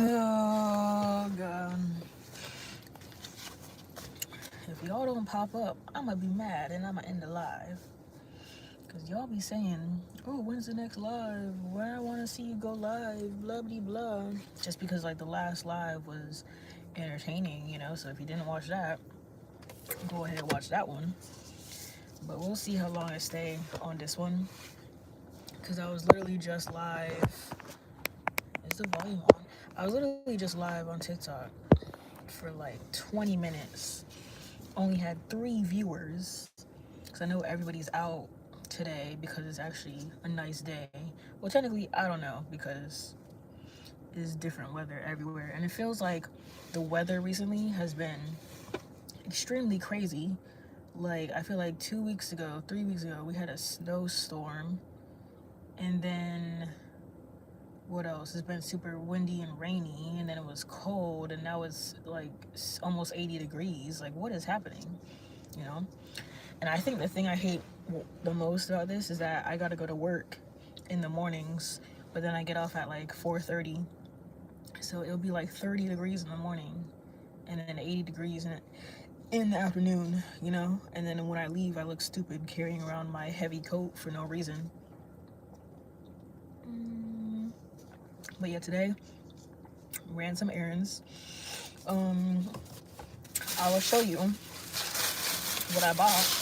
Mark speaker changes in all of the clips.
Speaker 1: Oh god. If y'all don't pop up, I'ma be mad and I'ma end the live. Cause y'all be saying, oh, when's the next live? Where I wanna see you go live, blah blah blah. Just because like the last live was entertaining, you know, so if you didn't watch that, go ahead and watch that one. But we'll see how long I stay on this one. Cause I was literally just live. Is the volume on? I was literally just live on TikTok for like 20 minutes. Only had 3 viewers. Because I know everybody's out today because it's actually a nice day. Well, technically, I don't know because it's different weather everywhere. And it feels like the weather recently has been extremely crazy. Like, I feel like 2 weeks ago, 3 weeks ago, we had a snowstorm. And then what else? It's been super windy and rainy, and then it was cold, and now it's like almost 80 degrees. Like, what is happening? You know? And I think the thing I hate the most about this is that I gotta go to work in the mornings, but then I get off at like 4:30. So it'll be like 30 degrees in the morning, and then 80 degrees in the afternoon, you know? And then when I leave, I look stupid carrying around my heavy coat for no reason. But yeah, today ran some errands. I will show you what I bought.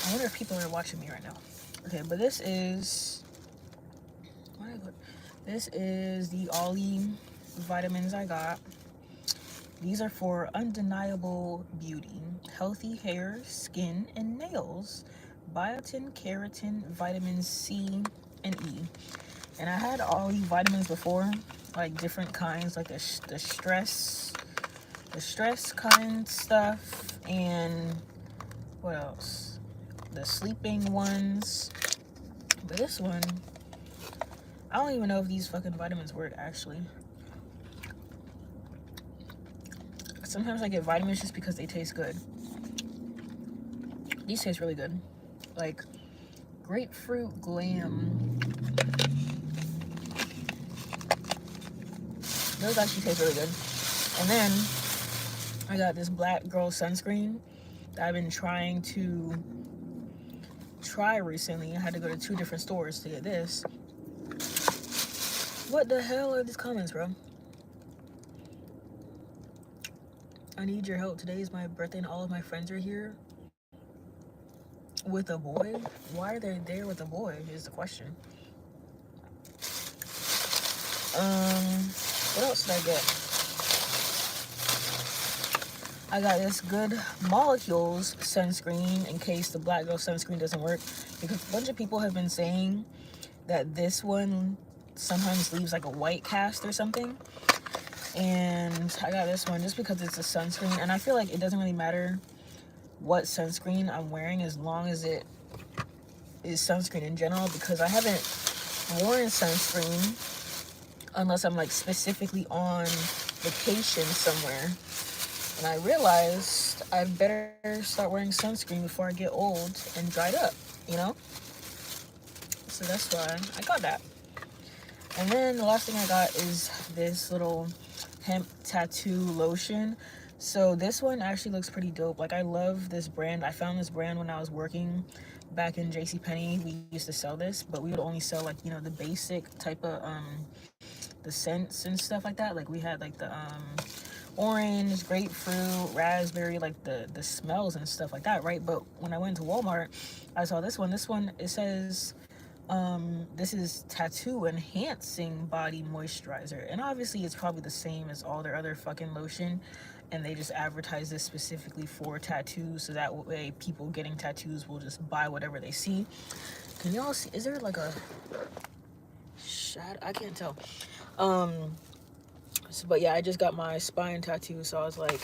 Speaker 1: I wonder if people are watching me right now. Okay, but this is the Ollie vitamins I got. These are for undeniable beauty, healthy hair, skin, and nails. Biotin, keratin, vitamins C and E. And I had all these vitamins before, like different kinds, like the stress kind stuff, and what else? The sleeping ones. But this one, I don't even know if these fucking vitamins work actually. Sometimes I get vitamins just because they taste good. These taste really good. Like grapefruit glam. Those actually taste really good. And then I got this black girl sunscreen that I've been trying to try recently. I had to go to 2 different stores to get this. What the hell are these comments, bro? I need your help. Today is my birthday and all of my friends are here with a boy. Why are they there with a boy is the question. What else did I get? I got this Good Molecules sunscreen in case the black girl sunscreen doesn't work, because a bunch of people have been saying that this one sometimes leaves like a white cast or something. And I got this one just because it's a sunscreen, and I feel like it doesn't really matter what sunscreen I'm wearing as long as it is sunscreen in general, because I haven't worn sunscreen unless I'm like specifically on vacation somewhere. And I realized I better start wearing sunscreen before I get old and dried up, you know? So that's why I got that. And then the last thing I got is this little hemp tattoo lotion. So this one actually looks pretty dope. Like, I love this brand. I found this brand when I was working back in JCPenney. We used to sell this, but we would only sell like, you know, the basic type of the scents and stuff like that. Like, we had like the orange, grapefruit, raspberry, like the smells and stuff like that, right? But when I went to Walmart, I saw this one. This one, it says this is tattoo enhancing body moisturizer, and obviously it's probably the same as all their other fucking lotion, and they just advertise this specifically for tattoos, so that way people getting tattoos will just buy whatever they see. Can y'all see? Is there like a shadow? I can't tell. So, but yeah, I just got my spine tattoo, so I was like,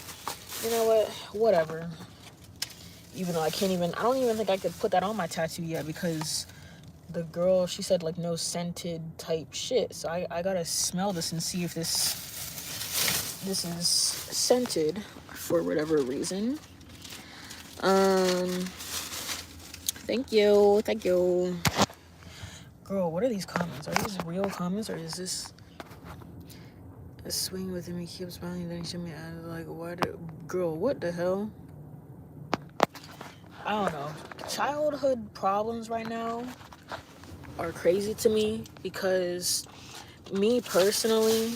Speaker 1: you know what, whatever. Even though I don't even think I could put that on my tattoo yet, because the girl, she said like no scented type shit. So I gotta smell this and see if this is scented for whatever reason. Thank you. Girl, what are these comments? Are these real comments, or is this swing with him, he keeps smiling, then he showed me like, girl, what the hell? I don't know. Childhood problems right now are crazy to me because me personally,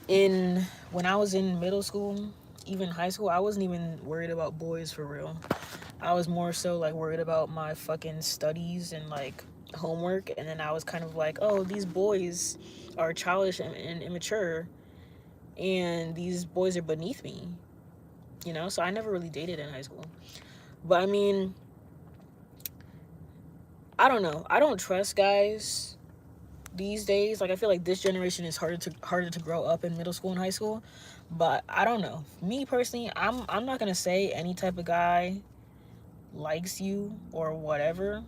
Speaker 1: in when I was in middle school, even high school, I wasn't even worried about boys for real. I was more so like worried about my fucking studies and like homework, and then I was kind of like, oh, these boys are childish and immature, and these boys are beneath me, you know. So I never really dated in high school, but I mean, I don't know. I don't trust guys these days. Like I feel like this generation is harder to grow up in middle school and high school. But I don't know. Me personally, I'm not gonna say any type of guy likes you or whatever.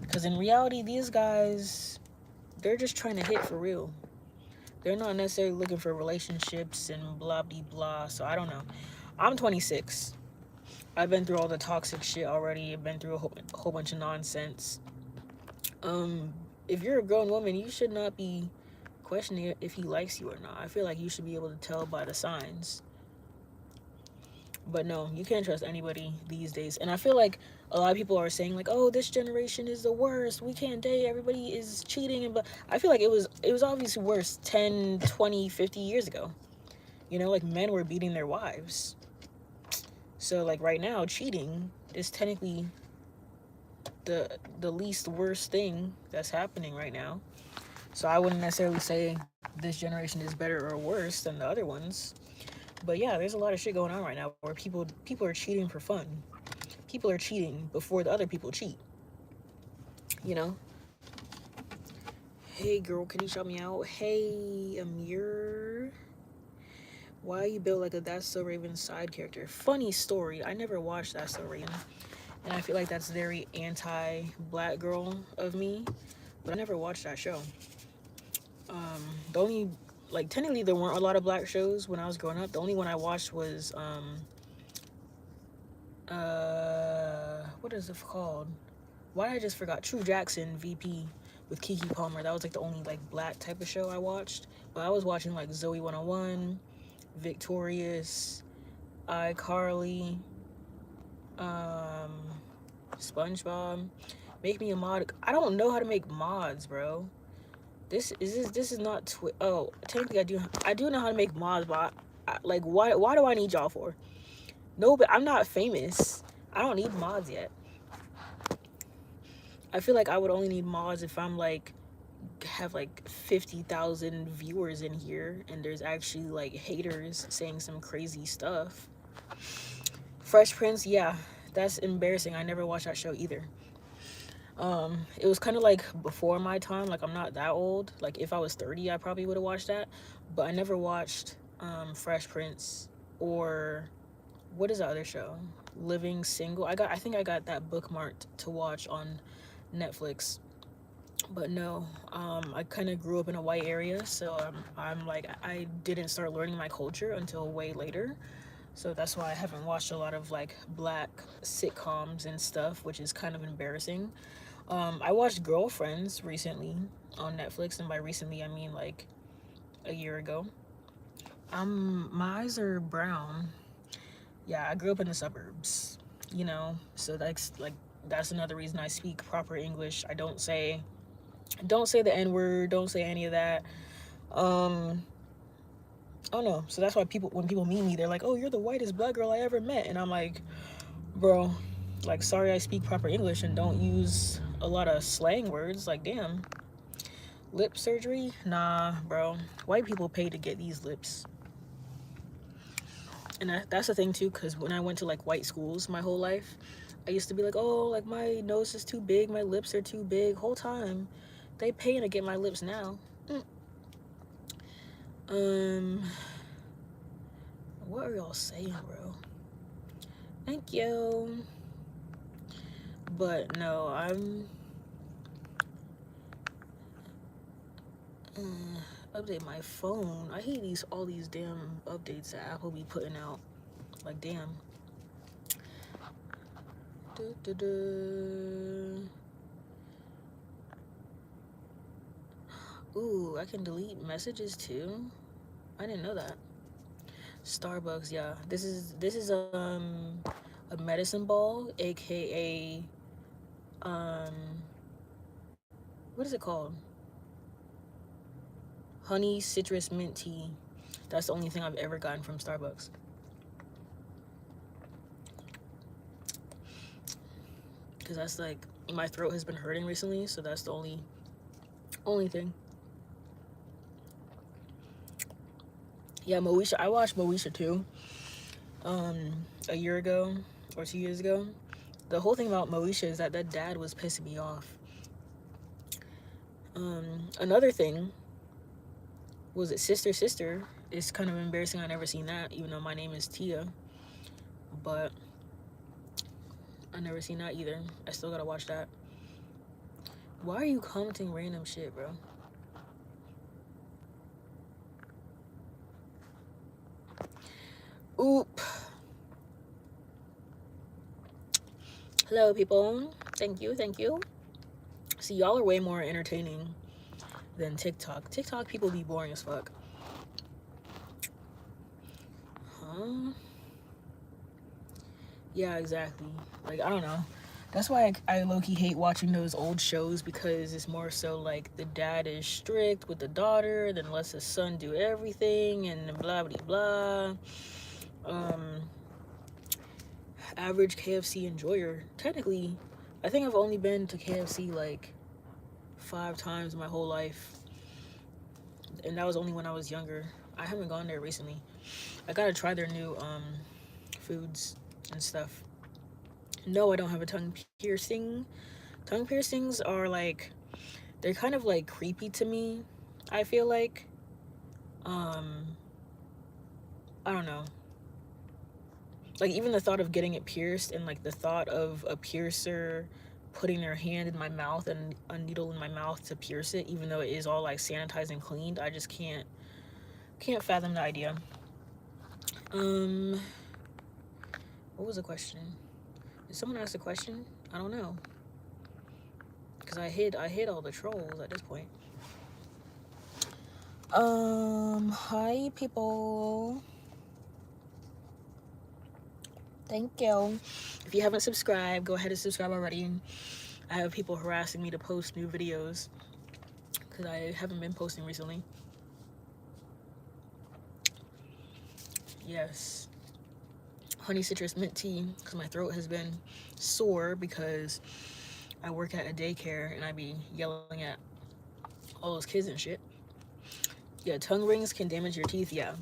Speaker 1: Because in reality, these guys, they're just trying to hit for real. They're not necessarily looking for relationships and blah blah blah. So I don't know. I'm 26. I've been through all the toxic shit already. I've been through a whole bunch of nonsense. Um, if you're a grown woman, you should not be questioning if he likes you or not. I feel like you should be able to tell by the signs. But no, you can't trust anybody these days. And I feel like a lot of people are saying like, "Oh, this generation is the worst. We can't date. Everybody is cheating." And but I feel like it was obviously worse 10, 20, 50 years ago. You know, like men were beating their wives. So like right now, cheating is technically the least worst thing that's happening right now. So I wouldn't necessarily say this generation is better or worse than the other ones. But yeah, there's a lot of shit going on right now where people are cheating for fun. People are cheating before the other people cheat. You know? Hey girl, can you shout me out? Hey Amir. Why are you built like a That's So Raven side character? Funny story. I never watched That's So Raven. And I feel like that's very anti-black girl of me. But I never watched that show. The only like technically there weren't a lot of black shows when I was growing up. The only one I watched was what is it called? Why did I just forgot? True Jackson VP with Kiki Palmer. That was like the only like black type of show I watched. But I was watching like Zoe 101, Victorious, iCarly, um, SpongeBob. Make me a mod. I don't know how to make mods, bro. This is not oh, technically I do know how to make mods, but like why do I need y'all for? No, but I'm not famous. I don't need mods yet. I feel like I would only need mods if I'm like have like 50,000 viewers in here and there's actually like haters saying some crazy stuff. Fresh Prince, yeah, that's embarrassing. I never watched that show either. It was kind of like before my time. Like I'm not that old. Like if I was 30, I probably would have watched that. But I never watched Fresh Prince or what is the other show? Living Single. I think I got that bookmarked to watch on Netflix. But no, I kind of grew up in a white area, so I'm like I didn't start learning my culture until way later. So that's why I haven't watched a lot of like black sitcoms and stuff, which is kind of embarrassing. I watched Girlfriends recently on Netflix, and by recently I mean like a year ago. My eyes are brown. Yeah, I grew up in the suburbs, you know, so that's another reason I speak proper English. I don't say the N-word, don't say any of that. Um, I don't know. So that's why when people meet me, they're like, "Oh, you're the whitest black girl I ever met," and I'm like, "Bro, like, sorry, I speak proper English and don't use a lot of slang words. Like, damn, lip surgery? Nah, bro. White people pay to get these lips." And that's the thing too, because when I went to like white schools my whole life, I used to be like, "Oh, like my nose is too big, my lips are too big." Whole time, they paying to get my lips now. Um, what are y'all saying, bro? Thank you. But no, I'm update my phone. I hate all these damn updates that Apple be putting out. Like damn. Ooh, I can delete messages too. I didn't know that. Starbucks, yeah. This is a medicine ball, aka what is it called? Honey citrus mint tea. That's the only thing I've ever gotten from Starbucks. Cause that's like my throat has been hurting recently, so that's the only thing. Yeah, Moesha. I watched Moesha too. A year ago or 2 years ago. The whole thing about Moesha is that dad was pissing me off. Another thing was it Sister Sister. It's kind of embarrassing. I never seen that, even though my name is Tia. But I never seen that either. I still gotta watch that. Why are you commenting random shit, bro? Oop. Hello, people. Thank you. See, y'all are way more entertaining than TikTok. TikTok people be boring as fuck. Huh? Yeah, exactly. Like, I don't know. That's why I low-key hate watching those old shows, because it's more so like the dad is strict with the daughter, then lets the son do everything, and blah, blah, blah. Average KFC enjoyer. Technically, I think I've only been to KFC like 5 times in my whole life. And that was only when I was younger. I haven't gone there recently. I gotta try their new foods and stuff. No, I don't have a tongue piercing. Tongue piercings are like, they're kind of like creepy to me, I feel like. I don't know. Like, even the thought of getting it pierced, and like the thought of a piercer putting their hand in my mouth and a needle in my mouth to pierce it, even though it is all like sanitized and cleaned, I just can't fathom the idea. What was the question? Did someone ask a question? I don't know, because I hid all the trolls at this point. Hi people. Thank you. If you haven't subscribed, go ahead and subscribe already. I have people harassing me to post new videos because I haven't been posting recently. Yes. Honey citrus mint tea, because my throat has been sore because I work at a daycare and I be yelling at all those kids and shit. Yeah, tongue rings can damage your teeth, yeah.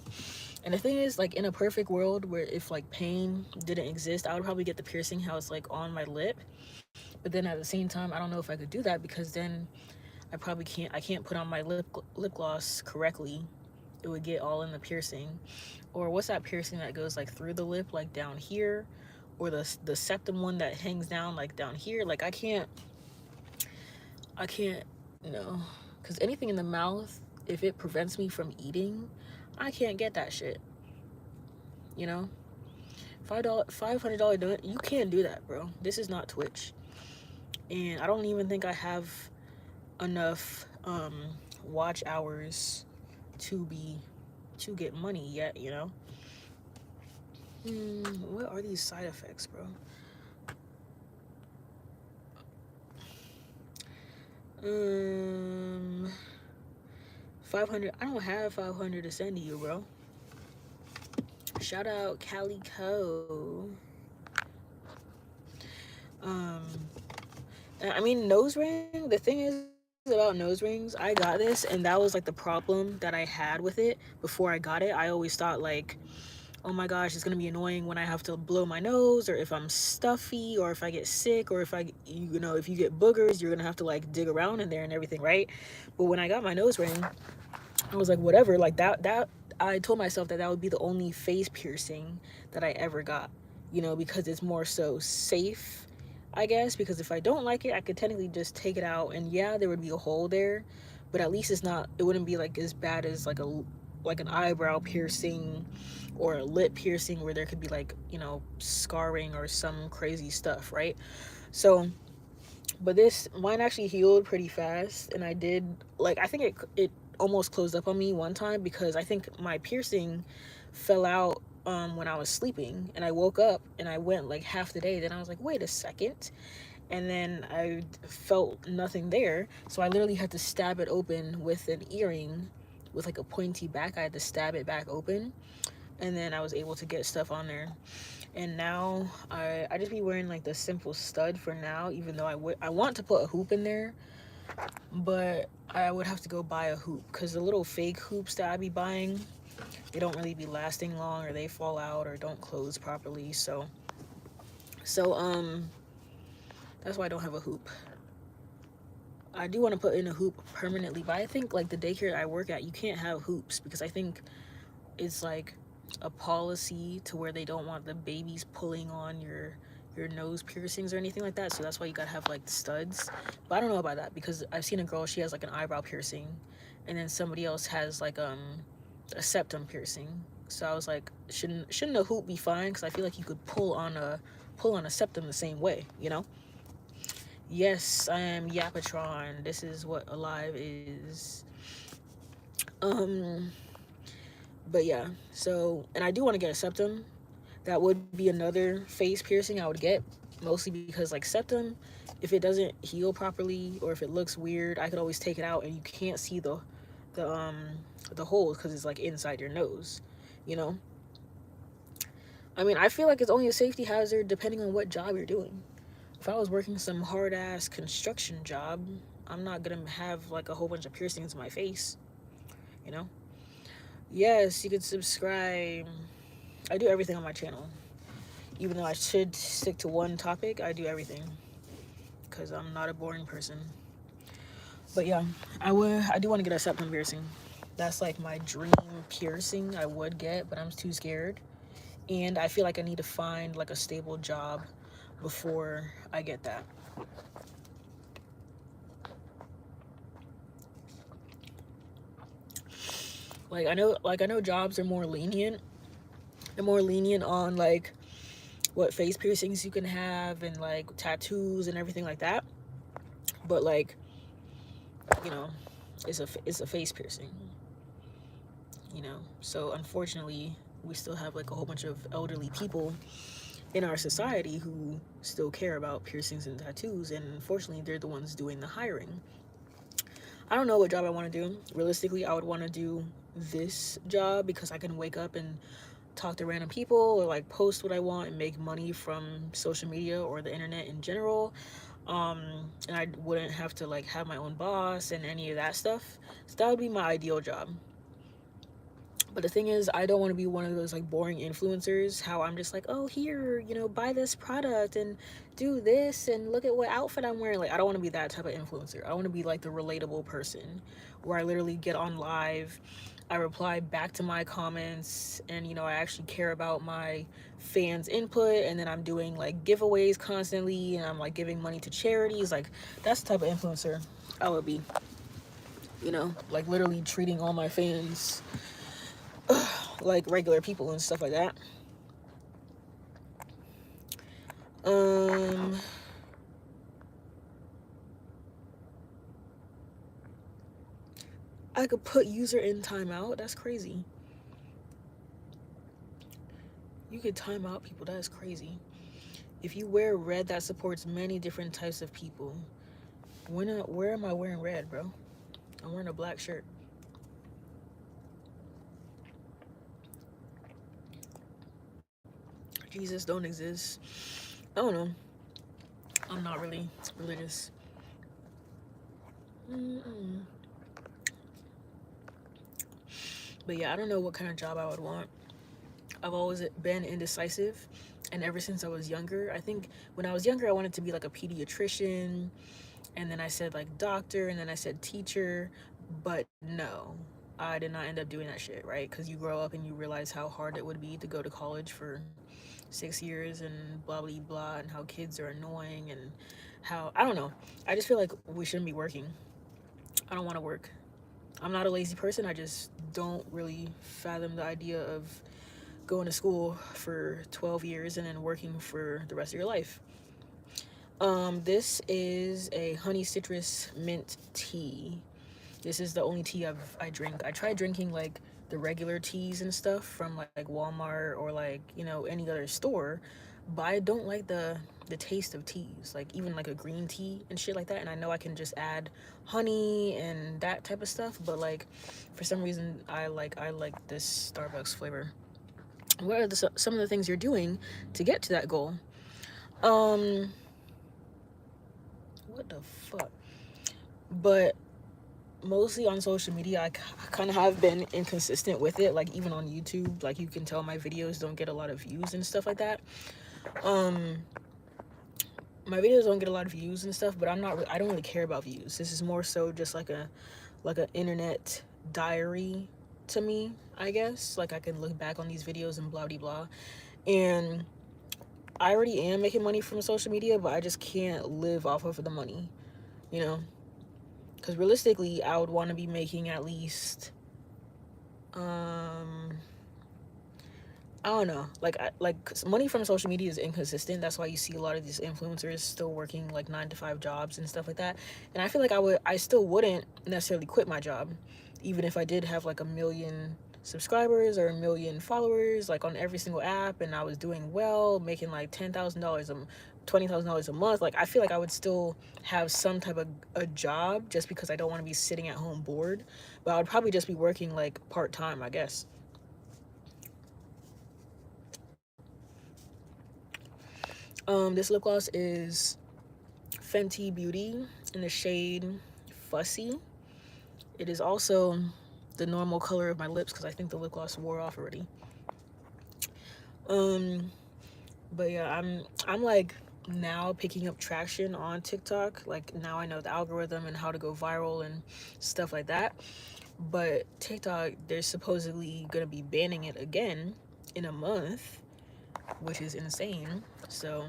Speaker 1: And the thing is, like, in a perfect world where if like pain didn't exist, I would probably get the piercing how it's like on my lip. But then at the same time, I don't know if I could do that, because then I probably can't put on my lip gloss correctly. It would get all in the piercing. Or what's that piercing that goes like through the lip, like down here, or the septum one that hangs down like down here. Like, I can't no, because anything in the mouth, if it prevents me from eating, I can't get that shit, you know. $500 donut, you can't do that, bro. This is not Twitch, and I don't even think I have enough watch hours to get money yet, you know. What are these side effects, bro? 500. I don't have 500 to send to you, bro. Shout out Calico. I mean, nose ring. The thing is about nose rings, I got this, and that was like the problem that I had with it before I got it. I always thought like, oh my gosh, it's gonna be annoying when I have to blow my nose, or if I'm stuffy, or if I get sick, or if if you get boogers, you're gonna have to like dig around in there and everything, right? But when I got my nose ring, I was like, whatever, like that I told myself that would be the only face piercing that I ever got, because it's more so safe, I guess, because if I don't like it, I could technically just take it out, and yeah, there would be a hole there, but at least it wouldn't be like as bad as like an eyebrow piercing or a lip piercing, where there could be like, scarring or some crazy stuff, right? So, but mine actually healed pretty fast, and I did, like, I think it almost closed up on me one time because I think my piercing fell out when I was sleeping, and I woke up and I went like half the day. Then I was like, wait a second. And then I felt nothing there. So I literally had to stab it open with an earring with like a pointy back. I had to stab it back open. And then I was able to get stuff on there. And now I just be wearing like the simple stud for now, even though I want to put a hoop in there, but I would have to go buy a hoop because the little fake hoops that I be buying, they don't really be lasting long, or they fall out or don't close properly. So that's why I don't have a hoop. I do want to put in a hoop permanently, but I think like the daycare I work at, you can't have hoops because I think it's like a policy to where they don't want the babies pulling on your nose piercings or anything like that. So that's why you gotta have like studs. But I don't know about that because I've seen a girl, she has like an eyebrow piercing, and then somebody else has like a septum piercing. So I was like, shouldn't a hoop be fine? Because I feel like you could pull on a septum the same way, you know? Yes, I am Yapatron. This is what alive is. Um, but yeah. So, and I do want to get a septum. That would be another face piercing I would get, mostly because like septum, if it doesn't heal properly or if it looks weird, I could always take it out and you can't see the um the holes because it's like inside your nose, you know. I mean, I feel like it's only a safety hazard depending on what job you're doing. If I was working some hard ass construction job, I'm not gonna have like a whole bunch of piercings in my face, you know. Yes, you can subscribe. I do everything on my channel. Even though I should stick to one topic, I do everything because I'm not a boring person. But yeah, I do want to get a septum piercing. That's like my dream piercing I would get, but I'm too scared. And I feel like I need to find like a stable job before I get that. Like I know jobs are more lenient. They're more lenient on like what face piercings you can have and like tattoos and everything like that. But like, you know, it's a face piercing, you know. So unfortunately, we still have like a whole bunch of elderly people in our society who still care about piercings and tattoos, and unfortunately they're the ones doing the hiring. I don't know what job I want to do. Realistically, I would want to do this job because I can wake up and talk to random people or like post what I want and make money from social media or the internet in general. And I wouldn't have to like have my own boss and any of that stuff. So that would be my ideal job. But the thing is, I don't want to be one of those like boring influencers. How I'm just like, oh, here, you know, buy this product and do this and look at what outfit I'm wearing. Like, I don't want to be that type of influencer. I want to be like the relatable person where I literally get on live, I reply back to my comments, and you know, I actually care about my fans' input, and then I'm doing like giveaways constantly, and I'm like giving money to charities. Like, that's the type of influencer I would be. You know, like literally treating all my fans like regular people and stuff like that. Um, I could put user in timeout. That's crazy. You could time out people. That is crazy. If you wear red, that supports many different types of people. Where am I wearing red, bro? I'm wearing a black shirt. Jesus don't exist. I don't know. I'm not really religious. Mm-mm. But yeah, I don't know what kind of job I would want. I've always been indecisive, and ever since I was younger, I think when I was younger, I wanted to be like a pediatrician, and then I said like doctor, and then I said teacher, but no, I did not end up doing that shit, right? Because you grow up and you realize how hard it would be to go to college for 6 years and blah blah blah, and how kids are annoying, and how I don't know. I just feel like we shouldn't be working. I don't want to work. I'm not a lazy person. I just don't really fathom the idea of going to school for 12 years and then working for the rest of your life. This is a honey citrus mint tea. This is the only tea I drink. I tried drinking like the regular teas and stuff from like Walmart or like, any other store, but I don't like the taste of teas. Like even like a green tea and shit like that, and I know I can just add honey and that type of stuff, but like for some reason I like this Starbucks flavor. What are some of the things you're doing to get to that goal? Um what the fuck? But mostly on social media, I kind of have been inconsistent with it. Like even on YouTube, like you can tell my videos don't get a lot of views and stuff like that. um my videos don't get a lot of views and stuff, but I don't really care about views. This is more so just like an internet diary to me, I guess. Like I can look back on these videos and blah blah blah. And I already am making money from social media, but I just can't live off of the money, you know. Because realistically, I would want to be making at least um I don't know. Money from social media is inconsistent. That's why you see a lot of these influencers still working like 9 to 5 jobs and stuff like that. And I feel like I still wouldn't necessarily quit my job, even if I did have like a million subscribers or a million followers, like on every single app, and I was doing well, making like $10,000 $20,000 a month. Like I feel like I would still have some type of a job just because I don't want to be sitting at home bored. But I would probably just be working like part time, I guess. This lip gloss is Fenty Beauty in the shade Fussy. It is also the normal color of my lips because I think the lip gloss wore off already. Um, but yeah, I'm like now picking up traction on TikTok. Like now I know the algorithm and how to go viral and stuff like that. But TikTok, they're supposedly gonna be banning it again in a month, which is insane. So,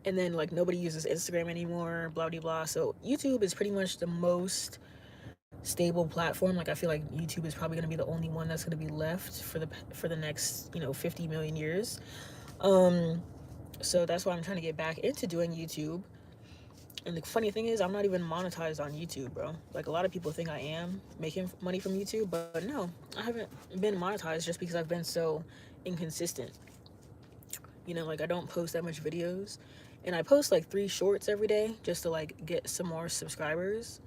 Speaker 1: and then like nobody uses Instagram anymore, blah blah blah. So YouTube is pretty much the most stable platform. Like I feel like YouTube is probably going to be the only one that's going to be left for the next 50 million years. um so that's why I'm trying to get back into doing YouTube. And the funny thing is, I'm not even monetized on YouTube, bro. Like a lot of people think I am making money from YouTube, but no, I haven't been monetized just because I've been so inconsistent. Like I don't post that much videos, and I post like 3 shorts every day just to like get some more subscribers,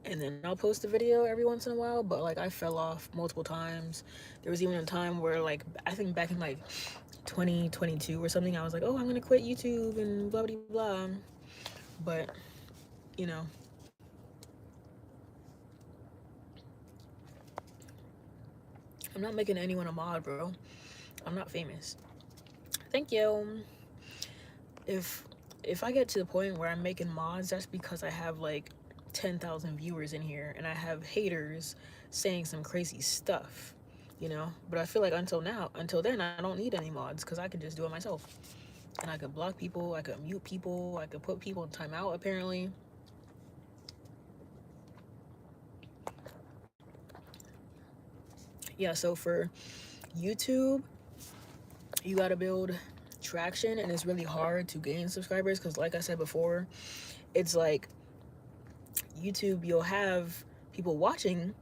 Speaker 1: and then I'll post a video every once in a while. But like I fell off multiple times. There was even a time where like I think back in like 2022 or something, I was like, oh, I'm gonna quit YouTube and blah blah blah. But you know, I'm not making anyone a mod, bro. I'm not famous. Thank you. if if I get to the point where I'm making mods, that's because I have like 10,000 viewers in here and I have haters saying some crazy stuff, But I feel like until then, I don't need any mods because I can just do it myself. And I could block people, I could mute people, I could put people in timeout apparently. Yeah, so for YouTube, you gotta build traction, and it's really hard to gain subscribers because, like I said before, it's like YouTube, you'll have people watching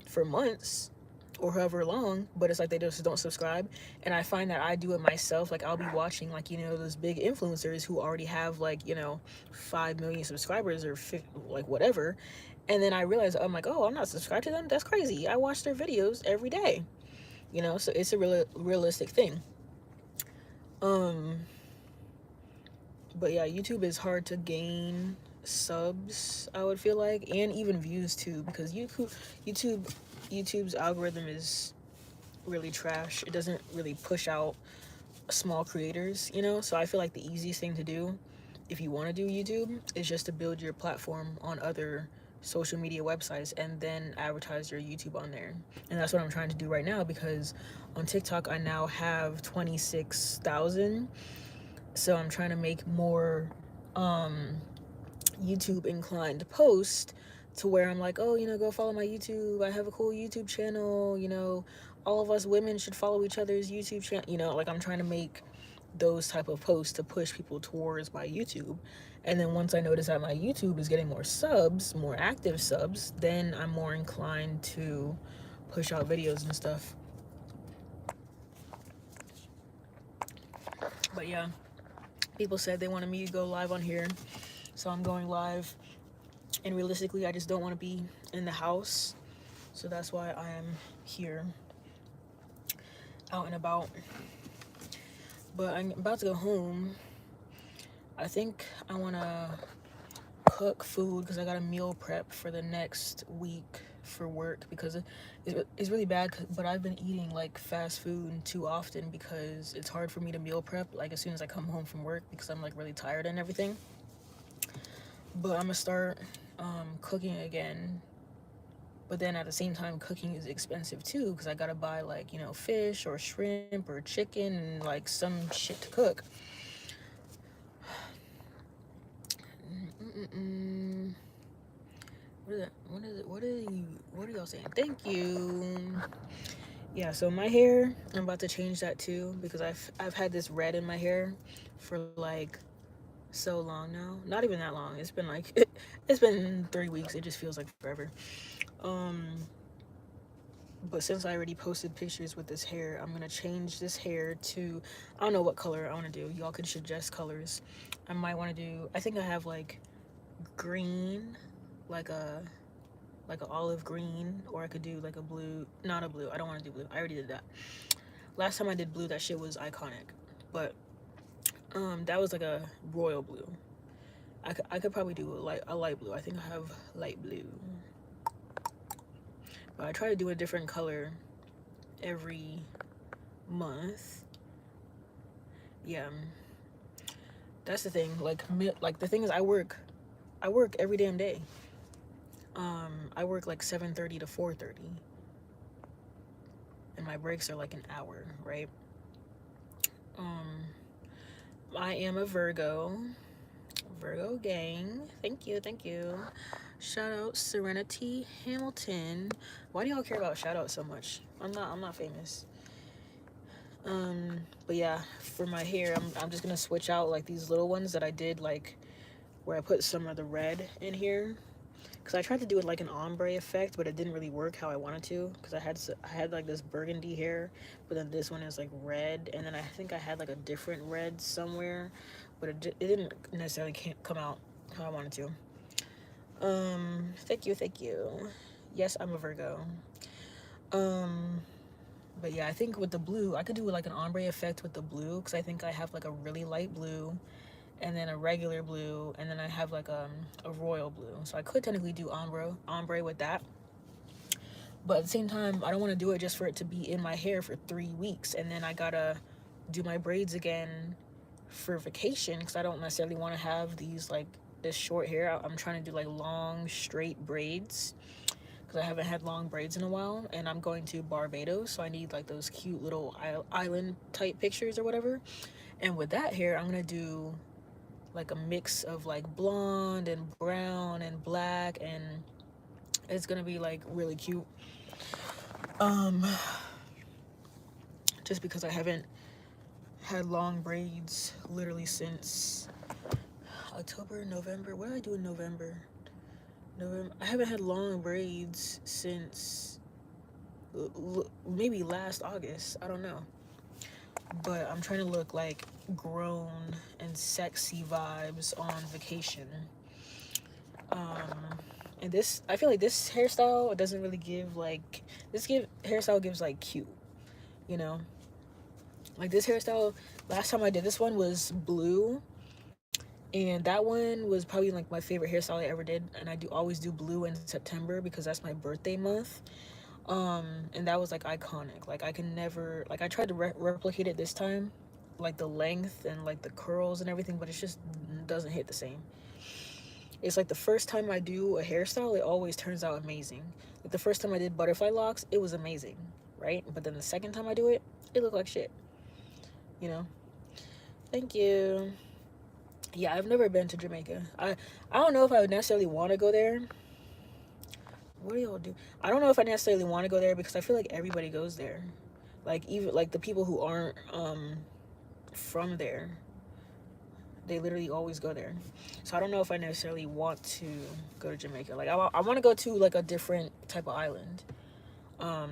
Speaker 1: for months or however long, but it's like they just don't subscribe. And I find that I do it myself. Like I'll be watching like those big influencers who already have like 5 million subscribers or like whatever, and then I realize I'm like, oh, I'm not subscribed to them. That's crazy. I watch their videos every day. So it's a realistic thing. um but yeah, YouTube is hard to gain subs, I would feel like, and even views too, because YouTube YouTube's algorithm is really trash. It doesn't really push out small creators, So I feel like the easiest thing to do if you want to do YouTube is just to build your platform on other social media websites and then advertise your YouTube on there. And that's what I'm trying to do right now, because on TikTok I now have 26,000. So I'm trying to make more YouTube inclined posts to where I'm like, oh, go follow my YouTube. I have a cool YouTube channel. All of us women should follow each other's YouTube channel. Like I'm trying to make those type of posts to push people towards my YouTube. And then once I notice that my YouTube is getting more subs, more active subs, then I'm more inclined to push out videos and stuff. But yeah, people said they wanted me to go live on here, so I'm going live. And realistically, I just don't want to be in the house, so that's why I am here, out and about. But I'm about to go home. I think I want to cook food because I got a meal prep for the next week for work, because it's really bad, but I've been eating like fast food too often because it's hard for me to meal prep like as soon as I come home from work, because I'm like really tired and everything. But I'm gonna start cooking again, but then at the same time, cooking is expensive too, because I gotta buy like, you know, fish or shrimp or chicken and like some shit to cook. What is it? What are y'all saying? Thank you. Yeah, so my hair, I'm about to change that too, because I've had this red in my hair for like so long now. Not even that long. It's been like it's been 3 weeks. It just feels like forever. Um but since I already posted pictures with this hair, I'm gonna change this hair to, I don't know what color I want to do. Y'all can suggest colors. I might want to do, I think I have like green, like a olive green, or I could do like a blue. Not a blue. I don't want to do blue. I already did that. Last time I did blue, that shit was iconic. But that was like a royal blue. I could probably do a light blue. I think I have light blue. But I try to do a different color every month. Yeah, that's the thing. Like the thing is, I work every damn day. I work like 7:30 to 4:30, and my breaks are like an hour, right? Um, I am a Virgo. Virgo gang. Thank you, thank you. Shout out Serenity Hamilton. Why do y'all care about shout out so much? I'm not famous. But yeah, for my hair, I'm just gonna switch out like these little ones that I did, like where I put some of the red in here, because I tried to do it like an ombre effect, but it didn't really work how I wanted to, because I had like this burgundy hair, but then this one is like red, and then I think I had like a different red somewhere, but it didn't necessarily come out how I wanted to. Thank you, thank you. Yes, I'm a Virgo. But yeah, I think with the blue, I could do like an ombre effect with the blue, because I think I have like a really light blue, and then a regular blue, and then I have like a royal blue. So I could technically do ombre with that. But at the same time, I don't want to do it just for it to be in my hair for 3 weeks, and then I gotta do my braids again for vacation, because I don't necessarily want to have these like this short hair. I'm trying to do like long straight braids, because I haven't had long braids in a while, and I'm going to Barbados, so I need like those cute little island type pictures or whatever. And with that hair, I'm gonna do like a mix of like blonde and brown and black, and it's gonna be like really cute. Um, just because I haven't had long braids literally since October, November. What did I do in November? I haven't had long braids since maybe last August. I don't know. But I'm trying to look like grown and sexy vibes on vacation. And this, I feel like this hairstyle doesn't really give like, hairstyle gives like cute, you know? Like this hairstyle, last time I did this one was blue, and that one was probably like my favorite hairstyle I ever did. And I do always do blue in September because that's my birthday month. And that was like iconic. Like I can never, like I tried to replicate it this time, like the length and like the curls and everything, but it just doesn't hit the same. It's like the first time I do a hairstyle, it always turns out amazing. Like the first time I did butterfly locks, it was amazing, right? But then the second time I do it, it looked like shit, you know? Thank you. Yeah, I've never been to Jamaica. I don't know if I would necessarily want to go there. What do y'all do? I don't know if I necessarily want to go there, because I feel like everybody goes there. Like even like the people who aren't from there. They literally always go there. So I don't know if I necessarily want to go to Jamaica. Like I want to go to like a different type of island. Um,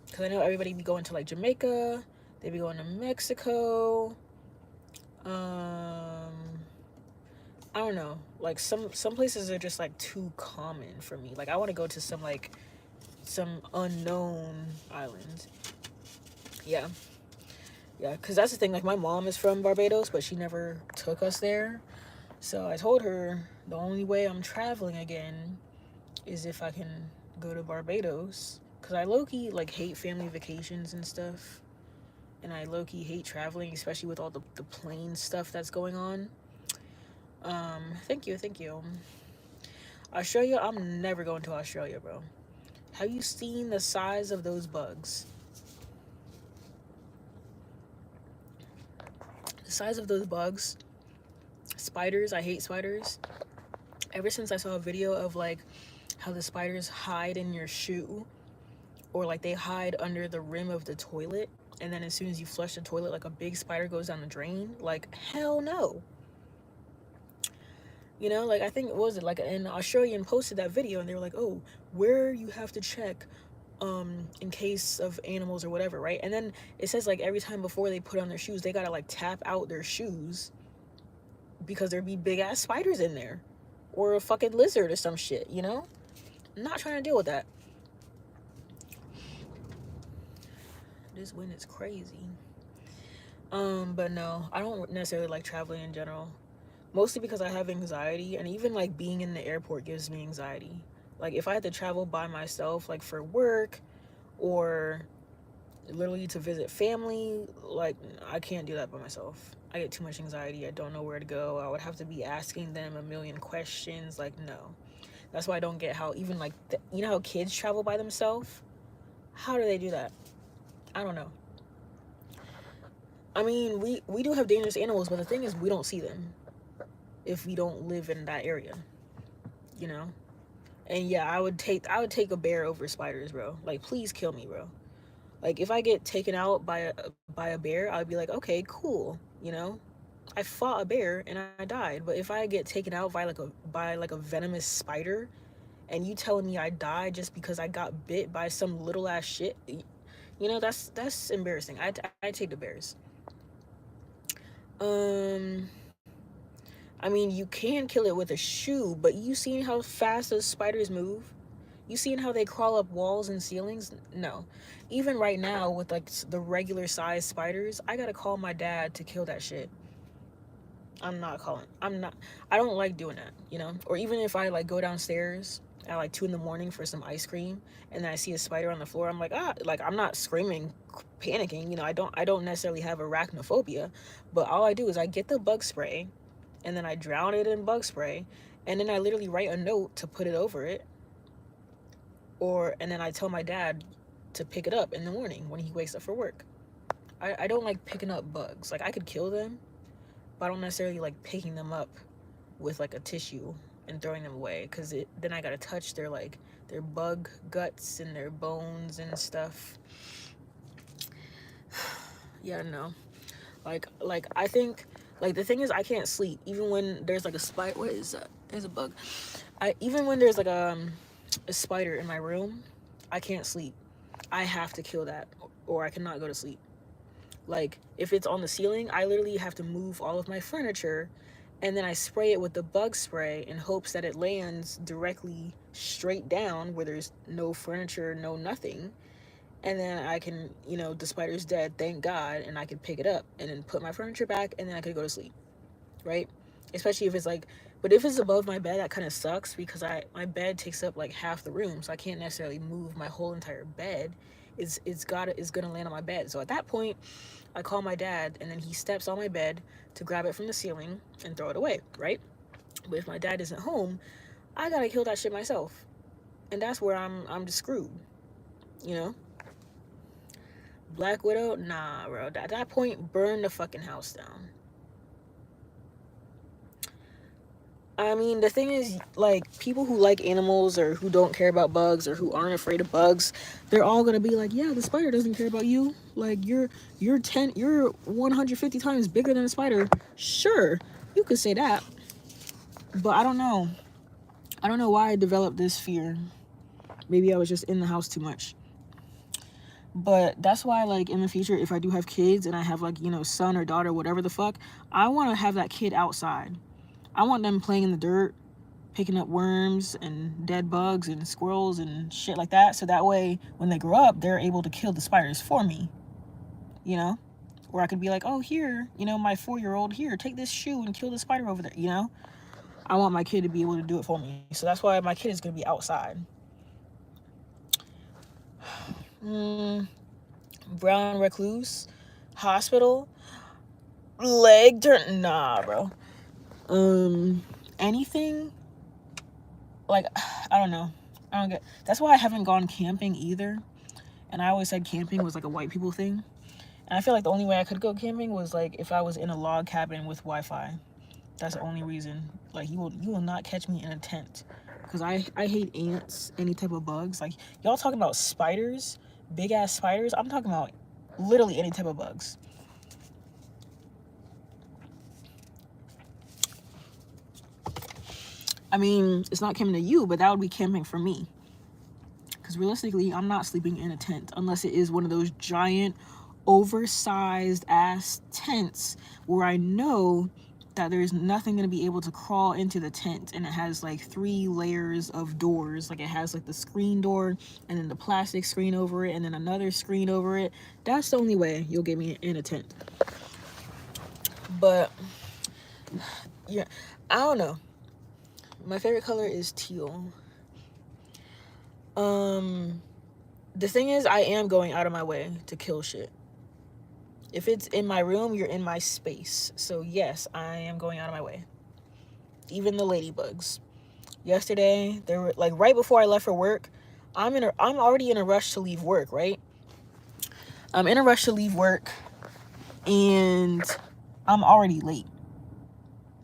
Speaker 1: because I know everybody be going to like Jamaica. They be going to Mexico. I don't know. Like some places are just like too common for me. Like I want to go to some unknown island. Yeah. Yeah, because that's the thing. Like my mom is from Barbados, but she never took us there. So I told her the only way I'm traveling again is if I can go to Barbados. Because I low-key like hate family vacations and stuff. And I low-key hate traveling, especially with all the plane stuff that's going on. Thank you, thank you. Australia, I'm never going to Australia, bro. Have you seen the size of those bugs? The size of those bugs. Spiders, I hate spiders. Ever since I saw a video of like how the spiders hide in your shoe, or like they hide under the rim of the toilet, and then as soon as you flush the toilet, like a big spider goes down the drain. Like, hell no. You know, like I think, what was it, like an Australian posted that video and they were like, oh, where you have to check in case of animals or whatever, right? And then it says like every time before they put on their shoes, they gotta like tap out their shoes because there'd be big ass spiders in there, or a fucking lizard or some shit, you know? I'm not trying to deal with that. This wind is crazy. But no, I don't necessarily like traveling in general. Mostly because I have anxiety, and even like being in the airport gives me anxiety. Like if I had to travel by myself, like for work or literally to visit family, like I can't do that by myself. I get too much anxiety. I don't know where to go. I would have to be asking them a million questions. Like, no. That's why I don't get how even like you know how kids travel by themselves? How do they do that? I don't know. I mean, we do have dangerous animals, but the thing is we don't see them if we don't live in that area, you know? And yeah, I would take a bear over spiders, bro. Like, please kill me, bro. Like if I get taken out by a bear, I'd be like, okay, cool, you know? I fought a bear and I died. But if I get taken out by like a venomous spider, and you telling me I died just because I got bit by some little ass shit, you know, that's embarrassing. I take the bears. Um, I mean, you can kill it with a shoe, but you seen how fast those spiders move? You seen how they crawl up walls and ceilings? No. Even right now with like the regular size spiders, I gotta call my dad to kill that shit. I'm not, I don't like doing that, you know? Or even if I like go downstairs at like 2 in the morning for some ice cream and then I see a spider on the floor, I'm like, like I'm not screaming, panicking, you know, I don't necessarily have arachnophobia, but all I do is I get the bug spray and then I drown it in bug spray, and then I literally write a note to put it over it, and then I tell my dad to pick it up in the morning when he wakes up for work. I don't like picking up bugs. Like I could kill them, but I don't necessarily like picking them up with like a tissue and throwing them away, because then I gotta touch their bug guts and their bones and stuff. Yeah, no. Like I think, like the thing is I can't sleep even when there's like a spider. What is that? There's a bug. Even when there's like a spider in my room, I can't sleep. I have to kill that or I cannot go to sleep. Like if it's on the ceiling, I literally have to move all of my furniture and then I spray it with the bug spray in hopes that it lands directly straight down where there's no furniture, no nothing. And then I can, you know, the spider's dead, thank God, and I can pick it up and then put my furniture back and then I could go to sleep, right? Especially if it's like, but if it's above my bed, that kind of sucks because my bed takes up like half the room, so I can't necessarily move my whole entire bed. It's gonna land on my bed. So at that point, I call my dad, and then he steps on my bed to grab it from the ceiling and throw it away, right? But if my dad isn't home, I gotta kill that shit myself, and that's where I'm just screwed, you know. Black Widow, nah, bro. At that point, burn the fucking house down. I mean, the thing is, like, people who like animals or who don't care about bugs or who aren't afraid of bugs, they're all gonna be like, yeah, the spider doesn't care about you. Like, you're 150 times bigger than a spider. Sure, you could say that, but I don't know. I don't know why I developed this fear. Maybe I was just in the house too much. But that's why, like, in the future, if I do have kids and I have, like, you know, son or daughter, whatever the fuck, I want to have that kid outside. I want them playing in the dirt, picking up worms and dead bugs and squirrels and shit like that. So that way, when they grow up, they're able to kill the spiders for me, you know? Or I could be like, oh, here, you know, my 4-year-old, here, take this shoe and kill the spider over there, you know? I want my kid to be able to do it for me. So that's why my kid is going to be outside. Brown recluse, hospital, leg turn. Nah, bro. Anything like, I don't know. I don't get. That's why I haven't gone camping either. And I always said camping was like a white people thing. And I feel like the only way I could go camping was like if I was in a log cabin with Wi-Fi. That's the only reason. Like you will not catch me in a tent, because I hate ants, any type of bugs. Like y'all talking about spiders, big ass spiders. I'm talking about literally any type of bugs. I mean, it's not camping to you, but that would be camping for me. Because realistically, I'm not sleeping in a tent unless it is one of those giant, oversized ass tents where I know that there's nothing going to be able to crawl into the tent, and it has like 3 layers of doors. Like it has like the screen door and then the plastic screen over it and then another screen over it. That's the only way you'll get me in a tent. But yeah, I don't know. My favorite color is teal. The thing is, I am going out of my way to kill shit. If it's in my room, you're in my space. So yes, I am going out of my way. Even the ladybugs. Yesterday, they were like right before I left for work. I'm already in a rush to leave work, right? I'm in a rush to leave work and I'm already late.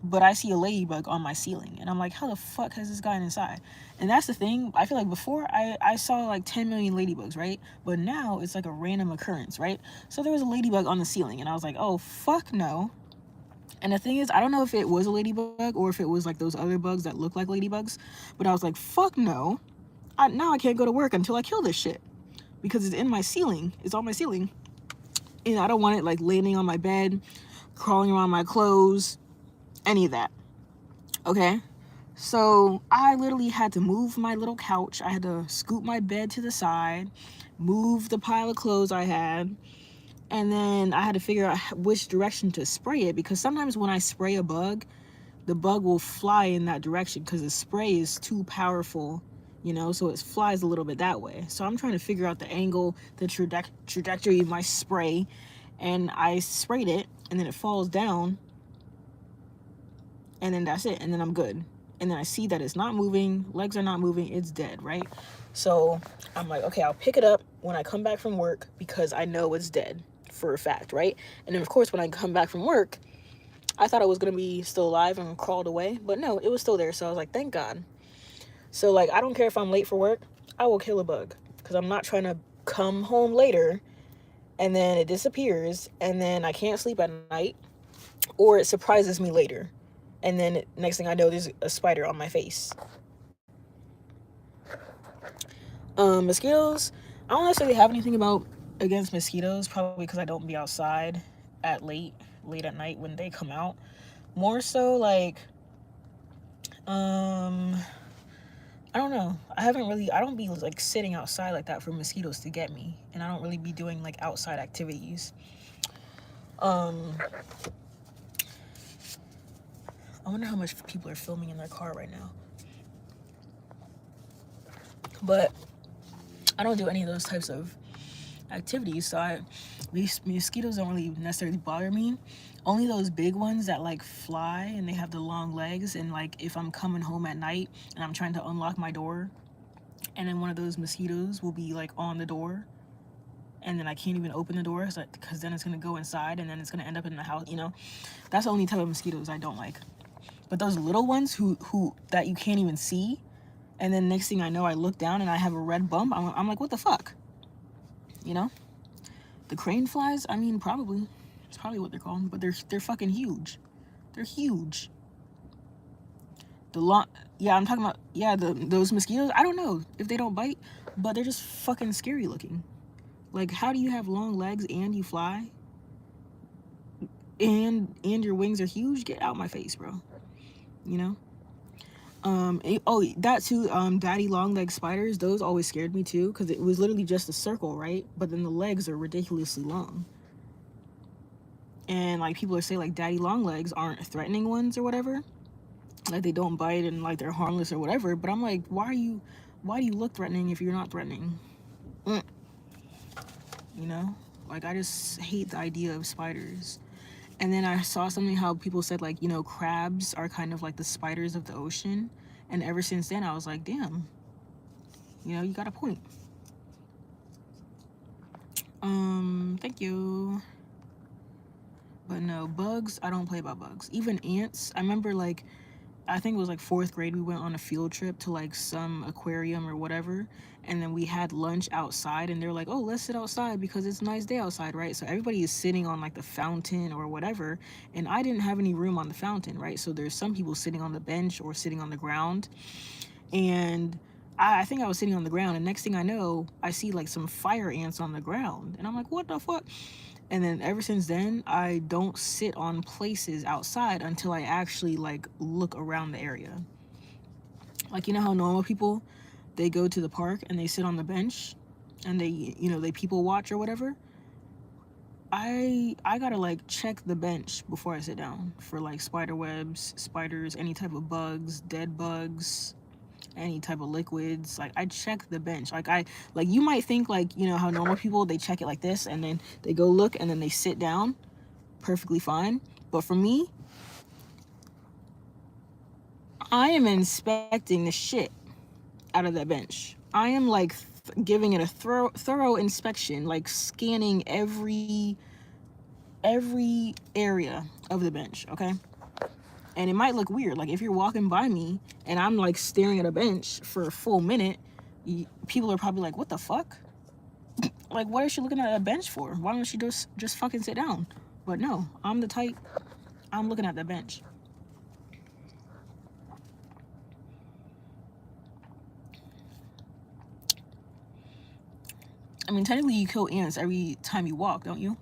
Speaker 1: But I see a ladybug on my ceiling and I'm like, how the fuck has this gotten inside? And that's the thing. I feel like before I saw like 10 million ladybugs, right? But now it's like a random occurrence, right? So there was a ladybug on the ceiling and I was like, oh, fuck no. And the thing is, I don't know if it was a ladybug or if it was like those other bugs that look like ladybugs. But I was like, fuck no. Now I can't go to work until I kill this shit. Because it's in my ceiling. It's on my ceiling. And I don't want it like landing on my bed, crawling around my clothes, any of that. Okay? So I literally had to move my little couch. I had to scoot my bed to the side, move the pile of clothes I had, and then I had to figure out which direction to spray it, because sometimes when I spray a bug, the bug will fly in that direction because the spray is too powerful, you know, so it flies a little bit that way. So I'm trying to figure out the angle, the trajectory of my spray, and I sprayed it, and then it falls down, and then that's it, and then I'm good. And then I see that it's not moving, legs are not moving, it's dead, right? So I'm like, okay, I'll pick it up when I come back from work because I know it's dead for a fact, right? And then of course when I come back from work, I thought it was gonna be still alive and crawled away, but no, it was still there. So I was like, thank God. So like, I don't care if I'm late for work, I will kill a bug, because I'm not trying to come home later and then it disappears and then I can't sleep at night, or it surprises me later. And then next thing I know, there's a spider on my face. Mosquitoes, I don't necessarily have anything against mosquitoes, probably because I don't be outside at late at night when they come out. More so like, I don't know. I don't be like sitting outside like that for mosquitoes to get me. And I don't really be doing like outside activities. I wonder how much people are filming in their car right now. But I don't do any of those types of activities, so these mosquitoes don't really necessarily bother me. Only those big ones that like fly and they have the long legs, and like if I'm coming home at night and I'm trying to unlock my door and then one of those mosquitoes will be like on the door and then I can't even open the door because then it's going to go inside and then it's going to end up in the house, you know. That's the only type of mosquitoes I don't like. But those little ones who that you can't even see, and then next thing I know, I look down and I have a red bump. I'm like, what the fuck? You know? The crane flies, I mean, probably. It's probably what they're called, but they're fucking huge. They're huge. Yeah, I'm talking about, yeah, those mosquitoes. I don't know if they don't bite, but they're just fucking scary looking. Like, how do you have long legs and you fly? And your wings are huge? Get out my face, bro. You know? That too, daddy long leg spiders, those always scared me too, because it was literally just a circle, right? But then the legs are ridiculously long. And like people are saying like daddy long legs aren't threatening ones or whatever. Like they don't bite and like they're harmless or whatever. But I'm like, why do you look threatening if you're not threatening? You know? Like I just hate the idea of spiders. And then I saw something how people said like, you know, crabs are kind of like the spiders of the ocean. And ever since then I was like, damn, you know, you got a point. Thank you. But no, bugs, I don't play about bugs. Even ants, I remember like, I think it was like 4th grade, we went on a field trip to like some aquarium or whatever, and then we had lunch outside, and they're like, oh, let's sit outside because it's a nice day outside, right? So everybody is sitting on like the fountain or whatever, and I didn't have any room on the fountain, right? So there's some people sitting on the bench or sitting on the ground, and I think I was sitting on the ground, and next thing I know, I see like some fire ants on the ground, and I'm like, what the fuck? And then ever since then, I don't sit on places outside until I actually like look around the area. Like, you know how normal people, they go to the park and they sit on the bench and they, you know, they people watch or whatever. I gotta like check the bench before I sit down for like spider webs, spiders, any type of bugs, dead bugs, any type of liquids. Like I check the bench. Like you might think like, you know how normal people, they check it like this and then they go look and then they sit down perfectly fine. But for me, I am inspecting the shit out of that bench. I am like giving it a thorough inspection, like scanning every area of the bench, okay? And it might look weird. Like if you're walking by me and I'm like staring at a bench for a full minute, people are probably like, what the fuck? Like, what is she looking at a bench for? Why don't she just fucking sit down? But no, I'm the type, I'm looking at the bench. I mean, technically you kill ants every time you walk, don't you?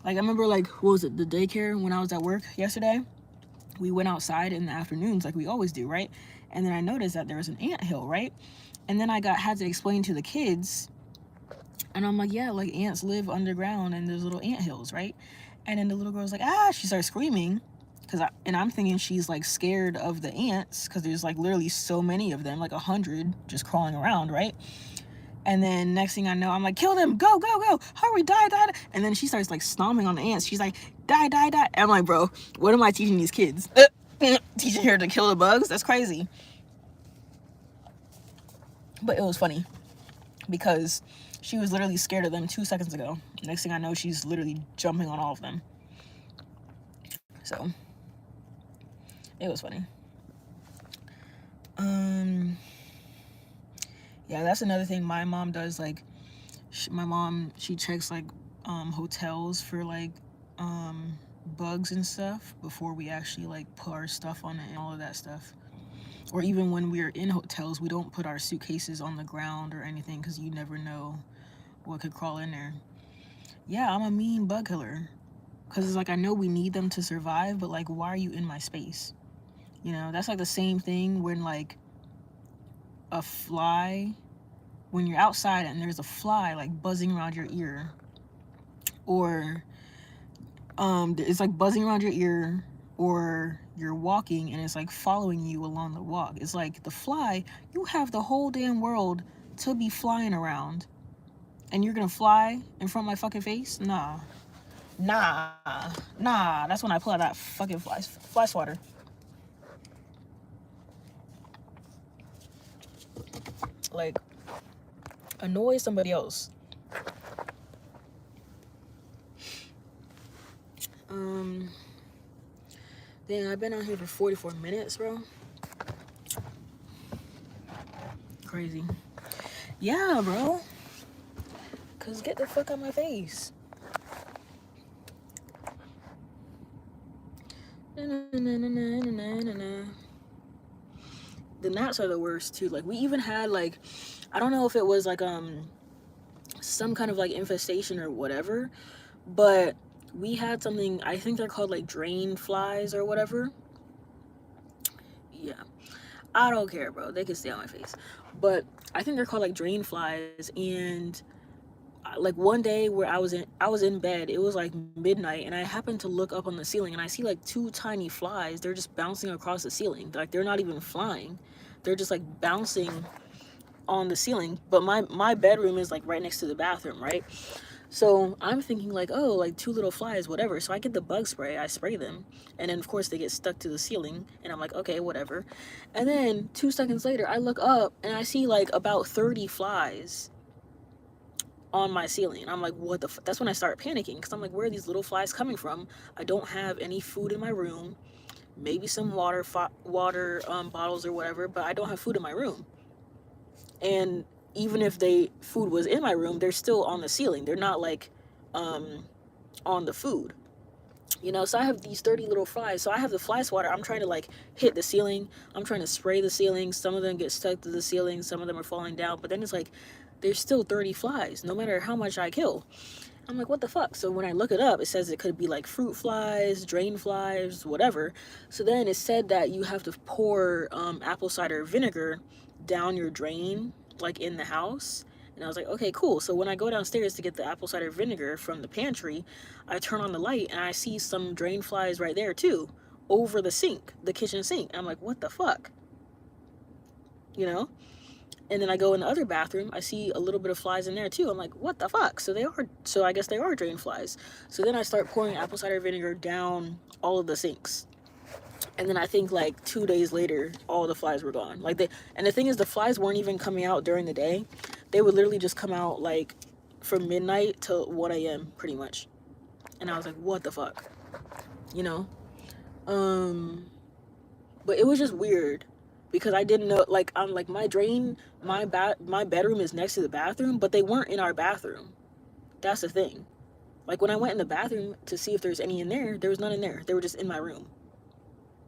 Speaker 1: Like I remember like, what was it, the daycare when I was at work yesterday? We went outside in the afternoons like we always do, right? And then I noticed that there was an ant hill, right? And then I had to explain to the kids, and I'm like, yeah, like ants live underground and there's little ant hills, right? And then the little girl's like, ah, she starts screaming, and I'm thinking she's like scared of the ants because there's like literally so many of them, like 100 just crawling around, right? And then next thing I know, I'm like, kill them, go, go, go, hurry, die, die, die. And then she starts like stomping on the ants. She's like, die, die, die. And I'm like, bro, what am I teaching these kids? Teaching her to kill the bugs? That's crazy. But it was funny because she was literally scared of them 2 seconds ago. Next thing I know, she's literally jumping on all of them. So it was funny. Yeah, that's another thing my mom does. Like she checks like hotels for like bugs and stuff before we actually like put our stuff on it and all of that stuff. Or even when we're in hotels, we don't put our suitcases on the ground or anything because you never know what could crawl in there. Yeah, I'm a mean bug killer. Because it's like, I know we need them to survive, but like, why are you in my space? You know, that's like the same thing when like a fly, when you're outside and there's a fly like buzzing around your ear, or it's like buzzing around your ear, or you're walking and it's like following you along the walk. It's like the fly, you have the whole damn world to be flying around, and you're gonna fly in front of my fucking face? Nah, that's when I pull out that fucking fly swatter. Like, annoy somebody else. Dang, I've been on here for 44 minutes, bro. Crazy. Yeah, bro. Cause get the fuck out my face. The gnats are the worst too. Like we even had like, I don't know if it was like some kind of like infestation or whatever, but we had something, I think they're called like drain flies or whatever. Yeah, I don't care, bro, they can stay on my face. But I think they're called like drain flies. And like one day where I was in bed, it was like midnight, and I happened to look up on the ceiling and I see like two tiny flies. They're just bouncing across the ceiling, like they're not even flying, they're just like bouncing on the ceiling. But my bedroom is like right next to the bathroom, right? So I'm thinking like, oh, like two little flies, whatever. So I get the bug spray, I spray them, and then of course they get stuck to the ceiling, and I'm like, okay, whatever. And then 2 seconds later, I look up and I see like about 30 flies on my ceiling. And I'm like, what the that's when I start panicking, because I'm like, where are these little flies coming from? I don't have any food in my room, maybe some water bottles or whatever, but I don't have food in my room. And even if food was in my room, they're still on the ceiling, they're not like on the food, you know. So I have these 30 little flies. So I have the fly swatter, I'm trying to like hit the ceiling, I'm trying to spray the ceiling. Some of them get stuck to the ceiling, some of them are falling down, but then it's like there's still 30 flies no matter how much I kill. I'm like, what the fuck? So when I look it up, it says it could be like fruit flies, drain flies, whatever. So then it said that you have to pour apple cider vinegar down your drain, like in the house. And I was like, okay, cool. So when I go downstairs to get the apple cider vinegar from the pantry, I turn on the light and I see some drain flies right there too, over the sink, the kitchen sink. And I'm like, what the fuck? You know? And then I go in the other bathroom, I see a little bit of flies in there too. I'm like, what the fuck? So I guess they are drain flies. So then I start pouring apple cider vinegar down all of the sinks. And then I think like 2 days later, all the flies were gone. And the thing is, the flies weren't even coming out during the day. They would literally just come out like from midnight to 1 a.m. pretty much. And I was like, what the fuck? You know? But it was just weird, because I didn't know, like, I'm like, my bedroom is next to the bathroom, but they weren't in our bathroom. That's the thing. Like, when I went in the bathroom to see if there's any in there was none in there. They were just in my room.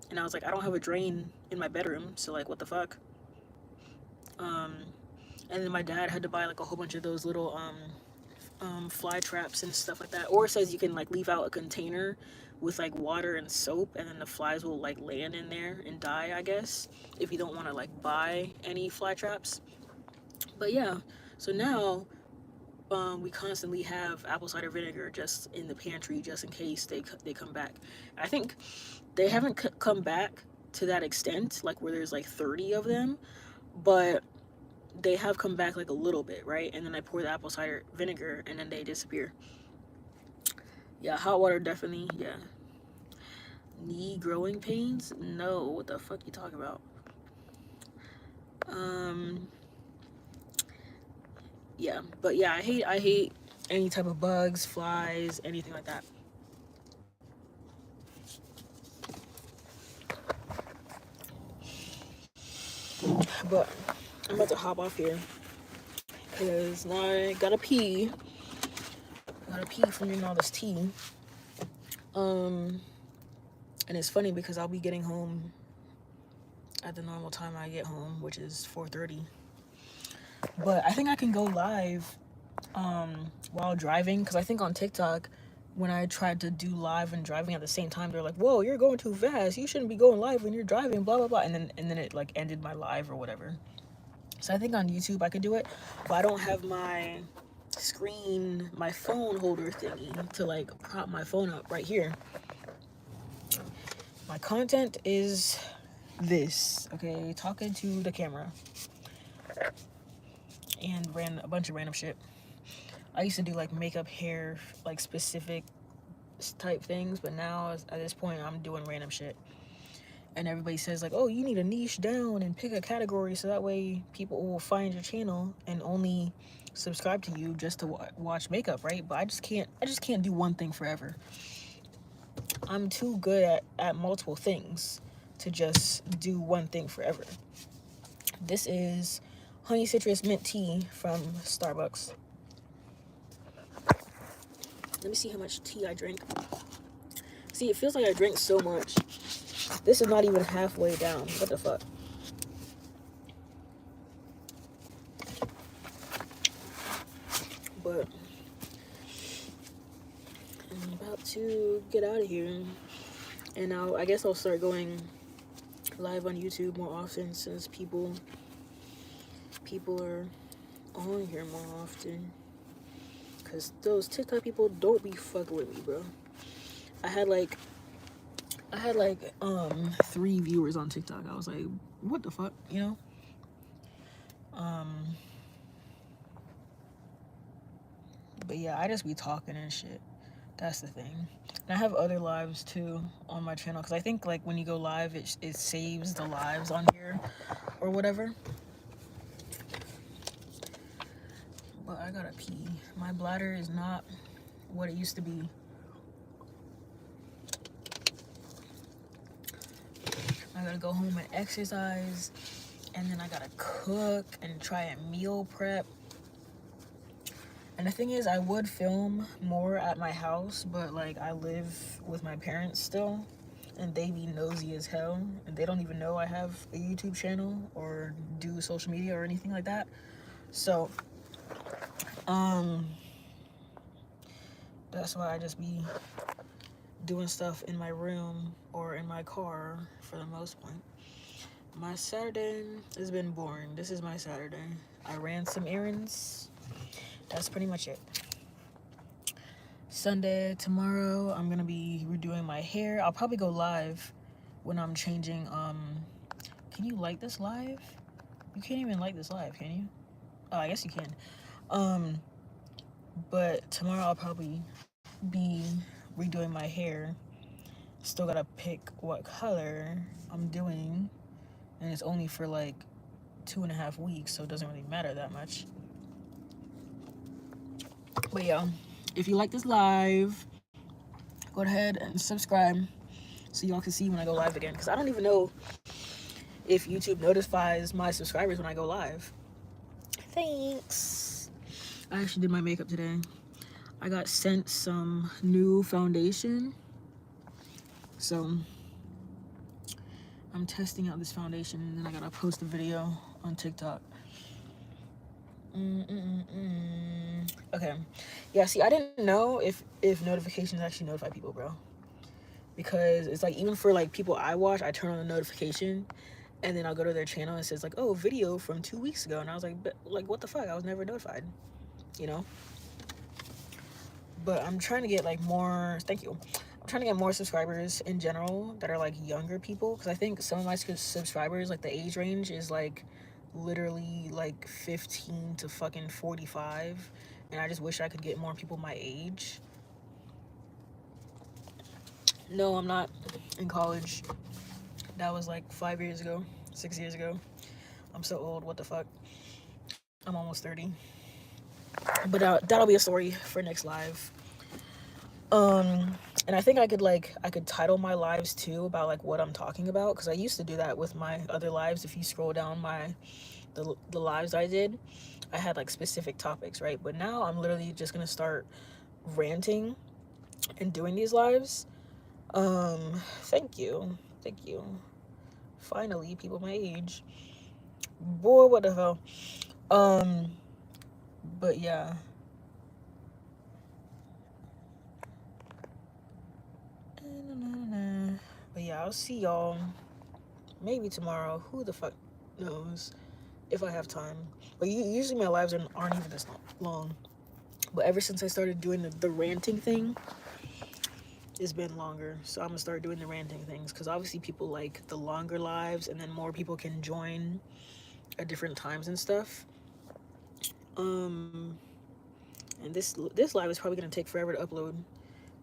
Speaker 1: And I was like, I don't have a drain in my bedroom, so like, what the fuck? And then my dad had to buy like a whole bunch of those little fly traps and stuff like that. Or it says you can like leave out a container with like water and soap, and then the flies will like land in there and die, I guess, if you don't want to like buy any fly traps. But yeah, so now we constantly have apple cider vinegar just in the pantry, just in case they come back. I think they haven't come back to that extent, like where there's like 30 of them, but they have come back like a little bit, right? And then I pour the apple cider vinegar and then they disappear. Yeah, hot water definitely, yeah. Knee growing pains? No, what the fuck you talking about? Yeah, but yeah, I hate any type of bugs, flies, anything like that. But I'm about to hop off here because now I gotta pee. Gotta pee from drinking all this tea. And it's funny because I'll be getting home at the normal time I get home, which is 4:30. But I think I can go live while driving, because I think on TikTok, when I tried to do live and driving at the same time, they're like, whoa, you're going too fast, you shouldn't be going live when you're driving, blah blah blah. And then it like ended my live or whatever. So I think on YouTube I could do it, but I don't have my phone holder thingy to like prop my phone up right here. My content is this, okay, talking to the camera and ran a bunch of random shit. I used to do like makeup, hair, like specific type things, but now at this point I'm doing random shit. And everybody says like, oh, you need to niche down and pick a category so that way people will find your channel and only subscribe to you just to watch makeup, right? But I just can't do one thing forever. I'm too good at multiple things to just do one thing forever. This is honey citrus mint tea from Starbucks. Let me see how much tea I drink. See, it feels like I drink so much. This is not even halfway down. What the fuck? But I'm about to get out of here. And I guess I'll start going live on YouTube more often since people are on here more often. Cause those TikTok people don't be fucking with me, bro. I had like 3 viewers on TikTok. I was like, what the fuck, you know? But yeah, I just be talking and shit. That's the thing. And I have other lives too on my channel because I think like when you go live, it saves the lives on here or whatever. But I gotta pee. My bladder is not what it used to be. I gotta go home and exercise, and then I gotta cook and try and meal prep. And the thing is, I would film more at my house, but like I live with my parents still, and they be nosy as hell, and they don't even know I have a YouTube channel or do social media or anything like that. So, that's why I just be doing stuff in my room or in my car for the most part. My Saturday has been boring. This is my Saturday. I ran some errands. That's pretty much it. Sunday, tomorrow, I'm gonna be redoing my hair. I'll probably go live when I'm changing. Can you like this live? You can't even like this live, can you? Oh, I guess you can. But tomorrow I'll probably be redoing my hair. Still gotta pick what color I'm doing, and it's only for like 2.5 weeks, so it doesn't really matter that much. But yeah, if you like this live, go ahead and subscribe so y'all can see when I go live again, because I don't even know if YouTube notifies my subscribers when I go live. Thanks. I actually did my makeup today. I got sent some new foundation, so I'm testing out this foundation, and then I gotta post a video on TikTok. Okay, yeah, see, I didn't know if notifications actually notify people, bro, because it's like, even for like people I watch, I turn on the notification, and then I'll go to their channel and it says like, oh, video from 2 weeks ago, and I was like, but like, what the fuck, I was never notified, you know? But I'm trying to get like more, thank you, I'm trying to get more subscribers in general that are like younger people, because I think some of my subscribers, like the age range is like literally like 15 to fucking 45, and I just wish I could get more people my age. No, I'm not in college. That was like 5 years ago, 6 years ago. I'm so old, what the fuck. I'm almost 30. But that'll be a story for next live. And I think I could title my lives too about like what I'm talking about, because I used to do that with my other lives. If you scroll down the lives I did, I had like specific topics, right? But now I'm literally just gonna start ranting and doing these lives. Thank you. Finally, people my age. Boy, what the hell. But yeah. But yeah, I'll see y'all maybe tomorrow. Who the fuck knows if I have time. But usually my lives aren't even this long. But ever since I started doing the ranting thing, it's been longer. So I'm gonna start doing the ranting things, because obviously people like the longer lives, and then more people can join at different times and stuff. And this live is probably gonna take forever to upload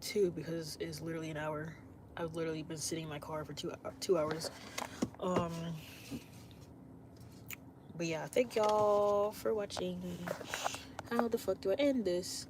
Speaker 1: too, because it's literally an hour. I've literally been sitting in my car for 2 hours. But yeah, thank y'all for watching. How the fuck do I end this?